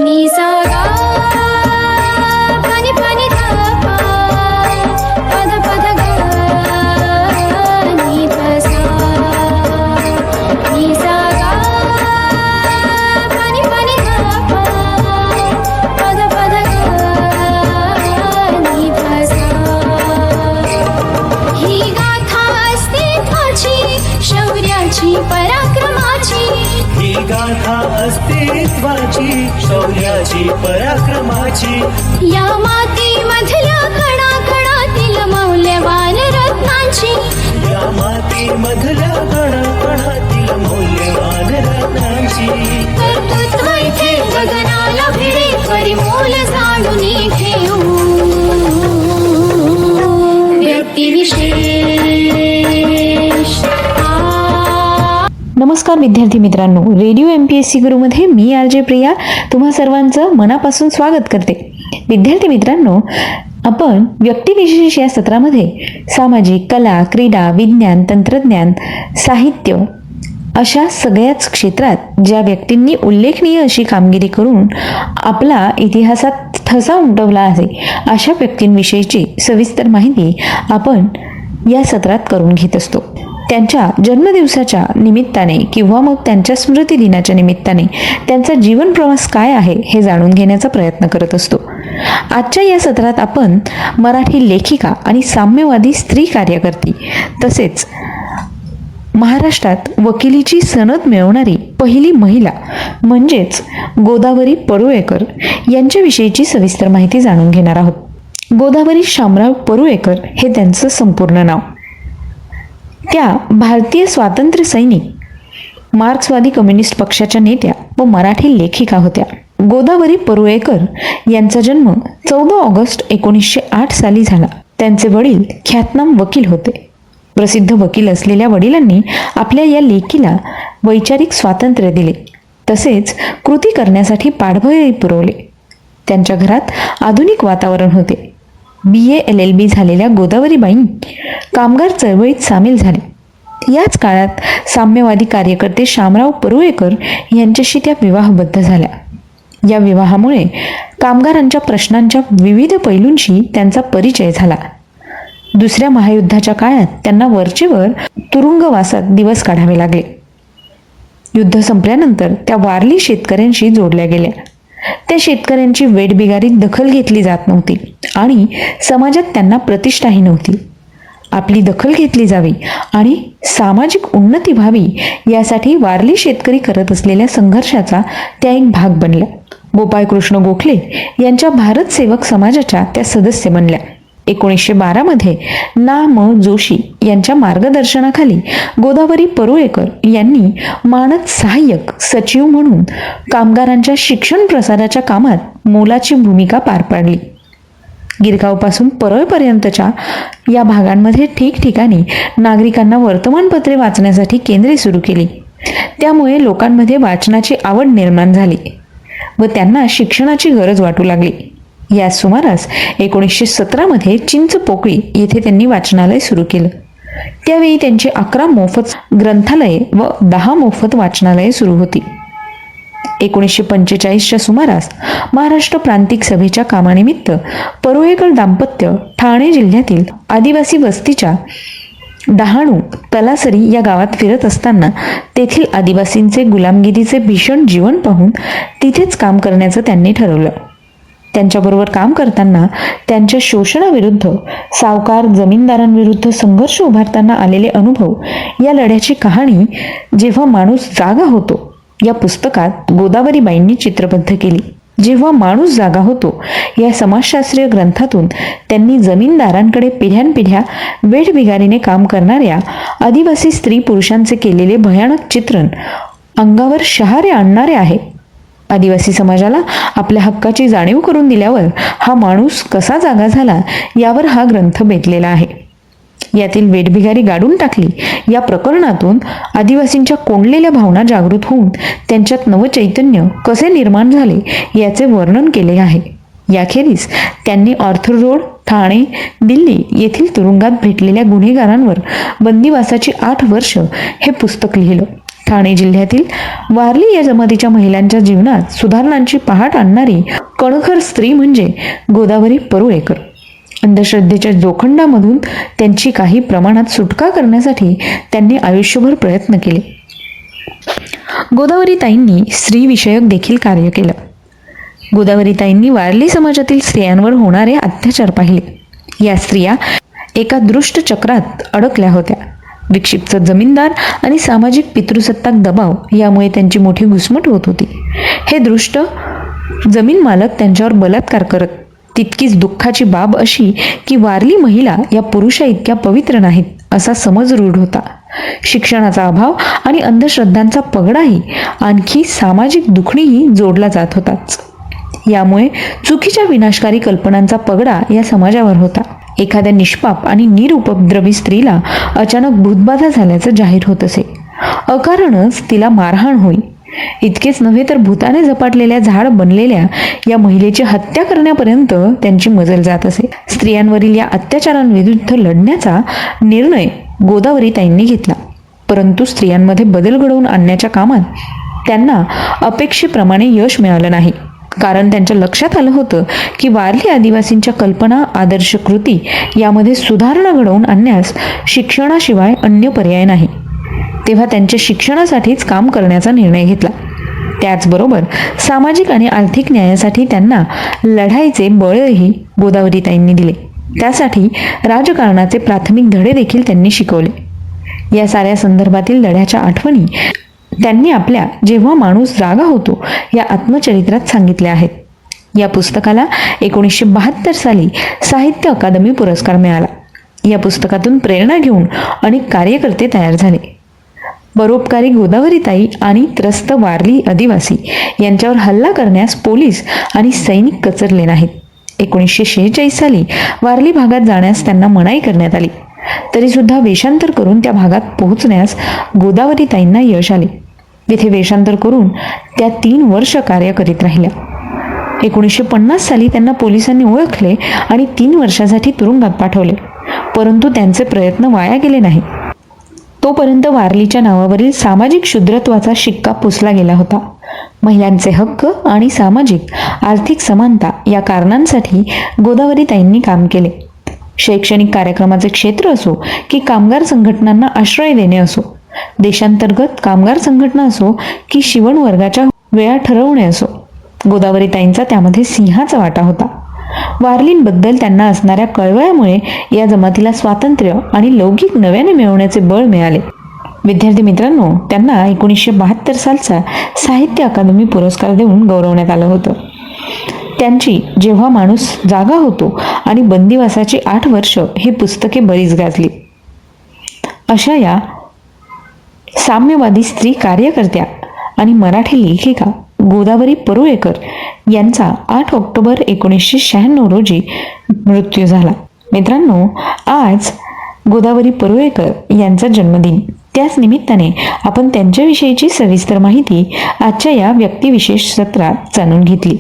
नि सा गा पनि पनि धा पा पद पद गा नि ध सा नि सा गा पनि पनि धा पा पद पद गा नि ध सा ही गाथा अस्तित्वाची शौर्याची पराक्रमाची ही गाथा अस्तित्वाची शौर्याची पराक्रमाची या मातीमधल्या कणाकणातील मौल्यवान रत्नांची या मातीमधल्या कणाकणातील मौल्यवान रत्नांची कर्तृत्व इथे गगनाला भिडे परिमोल जाणून घेऊ व्यक्तिविशेष नमस्कार विद्यार्थी मित्रांनो, रेडिओ MPSC गुरुमध्ये मी RJ प्रिया तुम्हा सर्वांचं मनापासून स्वागत करते. विद्यार्थी मित्रांनो, आपण व्यक्तिविशेष या सत्रामध्ये सामाजिक, कला, क्रीडा, विज्ञान, तंत्रज्ञान, साहित्य अशा सगळ्याच क्षेत्रात ज्या व्यक्तींनी उल्लेखनीय अशी कामगिरी करून आपला इतिहासात ठसा उमटवला आहे अशा व्यक्तींविषयीची सविस्तर माहिती आपण या सत्रात करून घेत असतो. त्यांच्या जन्मदिवसाच्या निमित्ताने किंवा मग त्यांच्या स्मृती दिनाच्या निमित्ताने त्यांचा जीवन प्रवास काय आहे हे जाणून घेण्याचा प्रयत्न करत असतो. आजच्या या सत्रात आपण मराठी लेखिका आणि साम्यवादी स्त्री कार्यकर्ती तसेच महाराष्ट्रात वकिलीची सनद मिळवणारी पहिली महिला म्हणजेच गोदावरी परुळेकर यांच्याविषयीची सविस्तर माहिती जाणून घेणार आहोत. गोदावरी शामराव परुळेकर हे त्यांचं संपूर्ण नाव. त्या भारतीय स्वातंत्र्य सैनिक, मार्क्सवादी कम्युनिस्ट पक्षाच्या नेत्या व मराठी लेखिका होत्या. गोदावरी परुळेकर यांचा जन्म 14 ऑगस्ट 1908 साली झाला. त्यांचे वडील ख्यातनाम वकील होते. प्रसिद्ध वकील असलेल्या वडिलांनी आपल्या या लेकीला वैचारिक स्वातंत्र्य दिले तसेच कृती करण्यासाठी पाठबळही पुरवले. त्यांच्या घरात आधुनिक वातावरण होते. BA LLB झालेल्या गोदावरीबाई कामगार चळवळीत सामील झाले. याच काळात साम्यवादी कार्यकर्ते शामराव परुळेकर यांच्याशी त्या विवाहबद्ध झाल्या. या विवाहामुळे कामगारांच्या प्रश्नांच्या विविध पैलूंशी त्यांचा परिचय झाला. दुसऱ्या महायुद्धाच्या काळात त्यांना वरचेवर तुरुंगवासात दिवस काढावे लागले. युद्ध संपल्यानंतर त्या वारली शेतकऱ्यांशी जोडल्या गेल्या. त्या शेतकऱ्यांची वेठबिगारीत दखल घेतली जात नव्हती आणि समाजात त्यांना प्रतिष्ठाही नव्हती. आपली दखल घेतली जावी आणि सामाजिक उन्नती व्हावी यासाठी वारली शेतकरी करत असलेल्या संघर्षाचा त्या एक भाग बनल्या. गोपाळकृष्ण गोखले यांच्या भारत सेवक समाजाच्या त्या सदस्य बनल्या. 1912 मध्ये ना. म. जोशी यांच्या मार्गदर्शनाखाली गोदावरी परुळेकर यांनी मानद सहाय्यक सचिव म्हणून कामगारांच्या शिक्षण प्रसाराच्या कामात मोलाची भूमिका पार पाडली. गिरगावपासून परळपर्यंतच्या या भागांमध्ये ठिकठिकाणी नागरिकांना वर्तमानपत्रे वाचण्यासाठी केंद्रे सुरू केली. त्यामुळे लोकांमध्ये वाचनाची आवड निर्माण झाली व त्यांना शिक्षणाची गरज वाटू लागली. या सुमारास 1917 मध्ये चिंचपोकळी येथे त्यांनी वाचनालय सुरू केलं. त्यावेळी त्यांची 11 मोफत ग्रंथालये व 10 मोफत वाचनालये सुरू होती. 1945च्या सुमारास महाराष्ट्र प्रांतिक सभेच्या कामानिमित्त परुळेकर दाम्पत्य ठाणे जिल्ह्यातील आदिवासी वस्तीच्या डहाणू तलासरी या गावात फिरत असताना तेथील आदिवासींचे गुलामगिरीचे भीषण जीवन पाहून तिथेच काम करण्याचं त्यांनी ठरवलं. त्यांच्याबरोबर काम करताना त्यांच्या शोषणाविरुद्ध, सावकार जमीनदारांविरुद्ध संघर्ष उभारताना आलेले अनुभव या लढ्याची कहाणी जेव्हा माणूस जागा होतो या पुस्तकात गोदावरीबाईंनी चित्रबद्ध केली. जेव्हा माणूस जागा होतो या समाजशास्त्रीय ग्रंथातून त्यांनी जमीनदारांकडे पिढ्यानपिढ्या वेठबिगारीने काम करणाऱ्या आदिवासी स्त्री पुरुषांचे केलेले भयानक चित्रण अंगावर शहारे आणणारे आहे. आदिवासी समाजाला आपल्या हक्काची जाणीव करून दिल्यावर हा माणूस कसा जागा झाला यावर हा ग्रंथ बेतलेला आहे. यातील वेठबिगारी गाडून टाकली या प्रकरणातून आदिवासींच्या कोंडलेल्या भावना जागृत होऊन त्यांच्यात नवचैतन्य कसे निर्माण झाले याचे वर्णन केले आहे. याखेरीज त्यांनी ऑर्थर रोड, ठाणे, दिल्ली येथील तुरुंगात भेटलेल्या गुन्हेगारांवर बंदिवासाची 8 वर्ष हे पुस्तक लिहिलं. ठाणे जिल्ह्यातील वारली या जमातीच्या महिलांच्या जीवनात सुधारणांची पहाट आणणारी कणखर स्त्री म्हणजे गोदावरी परुळेकर. अंधश्रद्धेच्या जोखंडामधून त्यांची काही प्रमाणात सुटका करण्यासाठी त्यांनी आयुष्यभर प्रयत्न केले. गोदावरीताईंनी स्त्रीविषयक देखील कार्य केलं. गोदावरीताईंनी वारली समाजातील स्त्रियांवर होणारे अत्याचार पाहिले. या स्त्रिया एका दृष्ट चक्रात अडकल्या होत्या. विक्षिप्त जमीनदार आणि सामाजिक पितृसत्ताक दबाव यामुळे त्यांची मोठी घुसमट होत होती. हे दृष्ट जमीन मालक त्यांच्यावर बलात्कार करत. तितकीच दुःखाची बाब अशी की वारली महिला या पुरुषा इतक्या पवित्र नाहीत असा समज रूढ होता. शिक्षणाचा अभाव आणि अंधश्रद्धांचा पगडाही आणखी सामाजिक दुखणीही जोडला जात होताच. यामुळे चुकीच्या विनाशकारी कल्पनांचा पगडा या समाजावर होता. एखाद्या निष्पाप आणि निरुपद्रवी स्त्रीला अचानक भूतबाधा झाल्याचं जाहीर होत असे. अकारणच तिला मारहाण होई. इतकेच नव्हे तर भूताने झपाटलेल्या झाड बनलेल्या या महिलेची हत्या करण्यापर्यंत त्यांची मजल जात असे. स्त्रियांवरील या अत्याचारांविरुद्ध लढण्याचा निर्णय गोदावरीताईंनी घेतला. परंतु स्त्रियांमध्ये बदल घडवून आणण्याच्या कामात त्यांना अपेक्षेप्रमाणे यश मिळालं नाही. कारण त्यांच्या लक्षात आलं होतं की वारली आदिवासींच्या कल्पना, आदर्श कृती यामध्ये सुधारणा घडवून आणण्यास शिक्षणाशिवाय अन्य पर्याय नाही. तेव्हा त्यांच्या शिक्षणासाठीच काम करण्याचा निर्णय घेतला. त्याचबरोबर सामाजिक आणि आर्थिक न्यायासाठी त्यांना लढाईचे बळही गोदावरीताईंनी दिले. त्यासाठी राजकारणाचे प्राथमिक धडे देखील त्यांनी शिकवले. या साऱ्या संदर्भातील लढ्याच्या आठवणी त्यांनी आपल्या जेव्हा माणूस जागा होतो या आत्मचरित्रात सांगितल्या आहेत. या पुस्तकाला 1972 साली साहित्य अकादमी पुरस्कार मिळाला. या पुस्तकातून प्रेरणा घेऊन अनेक कार्यकर्ते तयार झाले. परोपकारी गोदावरीताई आणि त्रस्त वारली आदिवासी यांच्यावर हल्ला करण्यास पोलीस आणि सैनिक कचरले नाहीत. 1946 साली वारली भागात जाण्यास त्यांना मनाई करण्यात आली. तरीसुद्धा वेषांतर करून त्या भागात पोहोचण्यास गोदावरीताईंना यश आले. तिथे वेषांतर करून त्या 3 वर्ष कार्य करीत राहिल्या. 1950 साली त्यांना पोलिसांनी ओळखले आणि 3 वर्षासाठी तुरुंगात पाठवले. परंतु त्यांचे प्रयत्न वाया गेले नाही. तोपर्यंत वारलीच्या नावावरील सामाजिक शूद्रत्वाचा शिक्का पुसला गेला होता. महिलांचे हक्क आणि सामाजिक आर्थिक समानता या कारणांसाठी गोदावरीताईंनी काम केले. शैक्षणिक कार्यक्रमाचे क्षेत्र असो की कामगार संघटनांना आश्रय देणे असो, देशांतर्गत कामगार संघटना असो की शिवण वर्गाच्या वेळा ठरवणे असो, गोदावरीताईंचा त्यामध्ये सिंहाचा वाटा होता. वारलींबद्दल त्यांना असणाऱ्या कळवळ्यामुळे या जमातीला स्वातंत्र्य आणि लौकिक नव्याने मिळवण्याचे बळ मिळाले. विद्यार्थी मित्रांनो, त्यांना 1972 सालचा साहित्य अकादमी पुरस्कार देऊन गौरवण्यात आलं होतं. त्यांची जेव्हा माणूस जागा होतो आणि बंदिवासाची 8 वर्ष ही पुस्तके बरीच गाजली. अशा या साम्यवादी स्त्री कार्यकर्त्या आणि मराठी लेखिका गोदावरी परुळेकर यांचा 8 ऑक्टोबर 1996 रोजी मृत्यू झाला. मित्रांनो, आज गोदावरी परुळेकर यांचा जन्मदिन. त्याच निमित्ताने आपण त्यांच्याविषयीची सविस्तर माहिती आजच्या या व्यक्तिविशेष सत्रात जाणून घेतली.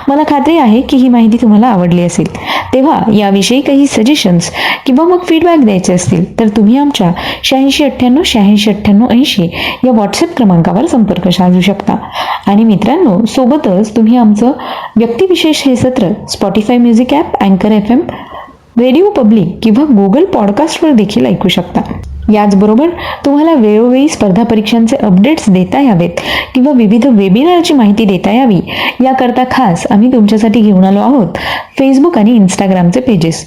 मला खात्री आहे की ही माहिती तुम्हाला आवडली असेल. तेव्हा याविषयी काही सजेशन्स किंवा मग फीडबॅक द्यायचे असतील तर तुम्ही आमच्या 8698869880 या व्हॉट्सअप क्रमांकावर संपर्क साधू शकता. आणि मित्रांनो, सोबतच तुम्ही आमचं व्यक्तिविशेष हे सत्र स्पॉटीफाय म्युझिक ॲप, अँकर FM, रेडिओ पब्लिक किंवा गुगल पॉडकास्टवर देखील ऐकू शकता. याचबरोबर तुम्हाला वेळोवेळी स्पर्धा परीक्षांचे अपडेट्स देता यावेत किंवा विविध वेबिनारची माहिती देता यावी याकरता खास आम्ही तुमच्यासाठी घेऊन आलो आहोत फेसबुक आणि इंस्टाग्रामचे पेजेस,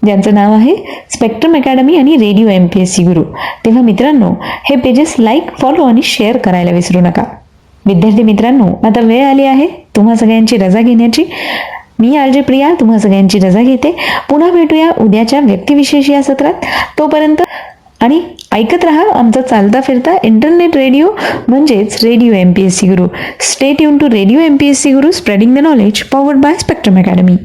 ज्यांचं नाव आहे स्पेक्ट्रम अकॅडमी आणि रेडिओ MPSC गुरु. तेव्हा मित्रांनो, हे पेजेस लाईक, फॉलो आणि शेअर करायला विसरू नका. विद्यार्थी मित्रांनो, आता वेळ आली आहे तुम्हा सगळ्यांची रजा घेण्याची. मी RJ प्रिया तुम्हा सगळ्यांची रजा घेते. पुन्हा भेटूया उद्याच्या व्यक्तिविशेष या सत्रात. तोपर्यंत आणि ऐकत रहा आमचा चालता फिरता इंटरनेट रेडिओ म्हणजेच radio MPSC Guru. Stay tune to radio MPSC Guru, spreading the knowledge, powered by Spectrum academy.